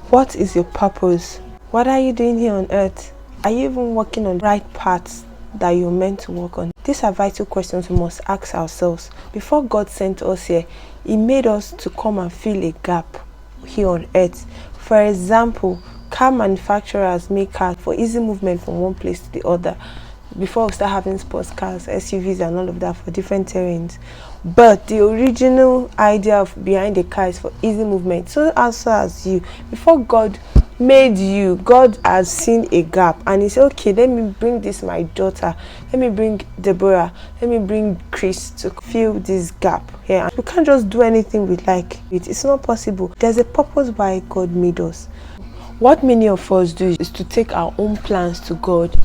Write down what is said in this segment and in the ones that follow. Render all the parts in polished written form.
What is your purpose? What are you doing here on earth? Are you even working on the right paths that you're meant to work on? These are vital questions we must ask ourselves. Before God sent us here, He made us to come and fill a gap here on earth. For example, car manufacturers make cars for easy movement from one place to the other. Before we start having sports cars, SUVs and all of that for different terrains. But the original idea behind the car is for easy movement. So also as you, before God made you, God has seen a gap and He said, okay, let me bring this my daughter, let me bring Deborah, let me bring Chris to fill this gap here. And we can't just do anything we like. It's not possible. There's a purpose why God made us. What many of us do is to take our own plans to God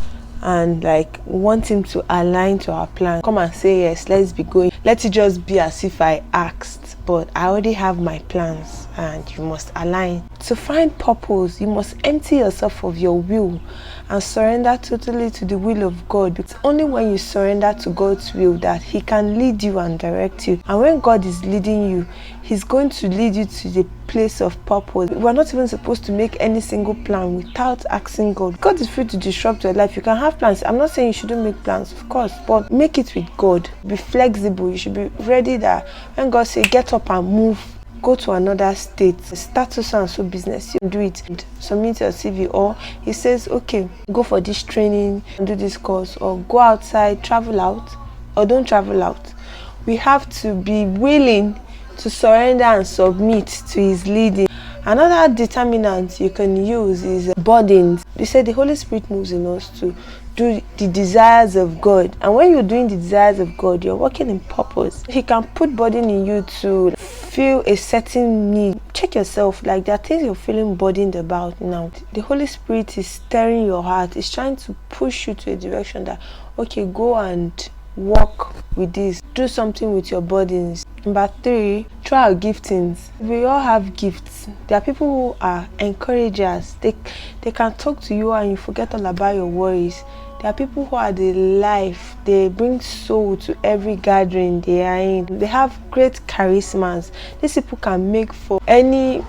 and want Him to align to our plan. Come and say yes, let's be going. Let it just be as if I asked, but I already have my plans and you must align. To find purpose, you must empty yourself of your will and surrender totally to the will of God. It's only when you surrender to God's will that He can lead you and direct you. And when God is leading you, He's going to lead you to the place of purpose. We're not even supposed to make any single plan without asking God. God is free to disrupt your life. You can have plans. I'm not saying you shouldn't make plans, of course, but make it with God. Be flexible. You should be ready that when God says get up and move, go to another state, start so and so business, you do it, submit your CV, or He says, okay, go for this training, do this course, or go outside, travel out, or don't travel out. We have to be willing to surrender and submit to His leading. Another determinant you can use is burdens. They say the Holy Spirit moves in us to do the desires of God, and when you're doing the desires of God, you're working in purpose. He can put burden in you to feel a certain need. Check yourself, there are things you're feeling burdened about now. The Holy Spirit is stirring your heart. It's trying to push you to a direction that, okay, go and work with this, do something with your burdens. Number 3, try our giftings. We all have gifts. There are people who are encouragers. They can talk to you and you forget all about your worries. There are people who are the life. They bring soul to every gathering they are in. They have great charismas. These people can make for any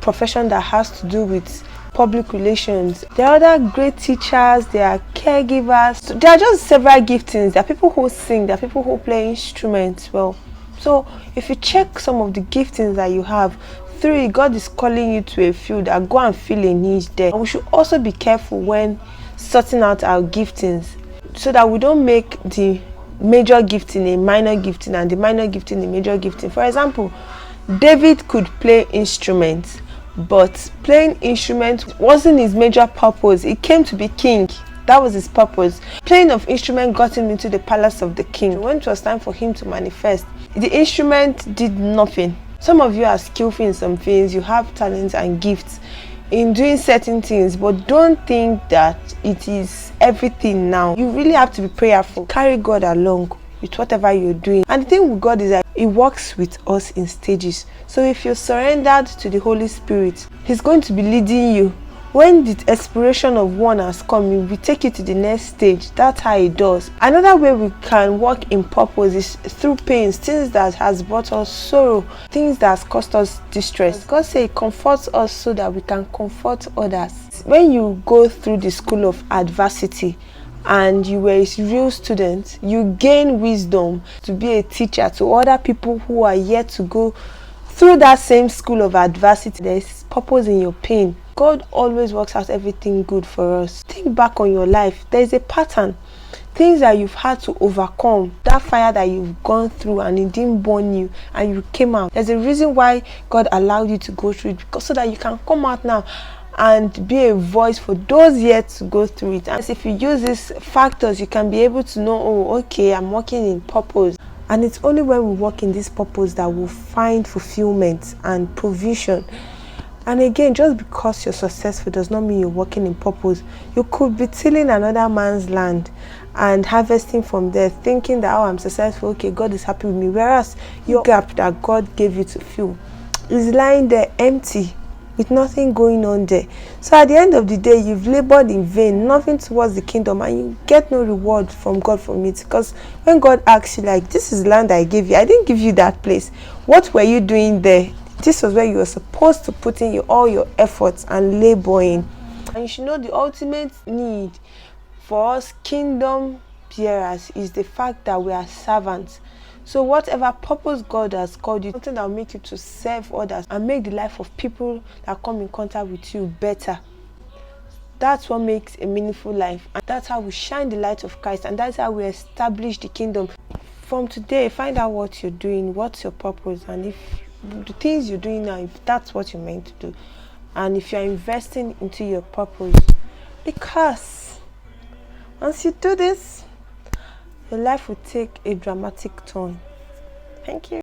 profession that has to do with public relations. There are other great teachers, there are caregivers. So there are just several giftings. There are people who sing, there are people who play instruments well. So if you check some of the giftings that you have, 3, God is calling you to a field that go and fill a niche there. And we should also be careful when sorting out our giftings so that we don't make the major gifting a minor gifting and the minor gifting a major gifting. For example, David could play instruments, but playing instruments wasn't his major purpose. He came to be king. That was his purpose. Playing of instrument got him into the palace of the king. When it was time for him to manifest, the instrument did nothing. Some of you are skillful in some things. You have talents and gifts in doing certain things, but don't think that it is everything now. You really have to be prayerful. Carry God along with whatever you're doing. And the thing with God is that He works with us in stages. So if you're surrendered to the Holy Spirit, He's going to be leading you. When the expiration of one has come, He will take you to the next stage. That's how He does. Another way we can work in purpose is through pains, things that has brought us sorrow, things that has caused us distress. God says He comforts us so that we can comfort others. When you go through the school of adversity and you were a real student, you gain wisdom to be a teacher to other people who are yet to go through that same school of adversity. There is purpose in your pain. God always works out everything good for us. Think back on your life. There is a pattern. Things that you've had to overcome, that fire that you've gone through and it didn't burn you and you came out. There's a reason why God allowed you to go through it, because so that you can come out now and be a voice for those yet to go through it. And if you use these factors, you can be able to know, oh, okay, I'm working in purpose. And it's only when we work in this purpose that we'll find fulfillment and provision. And again, just because you're successful does not mean you're working in purpose. You could be tilling another man's land and harvesting from there, thinking that, oh, I'm successful, okay, God is happy with me. Whereas your gap that God gave you to fill is lying there empty, with nothing going on there. So at the end of the day, you've labored in vain, nothing towards the kingdom, and you get no reward from God from it. Because when God asks you, this is land I gave you, I didn't give you that place. What were you doing there? This was where you were supposed to put in all your efforts and labor in. And you should know the ultimate need for us kingdom bearers is the fact that we are servants. So whatever purpose God has called you, something that will make you to serve others and make the life of people that come in contact with you better. That's what makes a meaningful life, and that's how we shine the light of Christ, and that's how we establish the kingdom. From today, find out what you're doing, what's your purpose, and if the things you're doing now, if that's what you're meant to do, and if you're investing into your purpose, because once you do this, your life will take a dramatic turn. Thank you.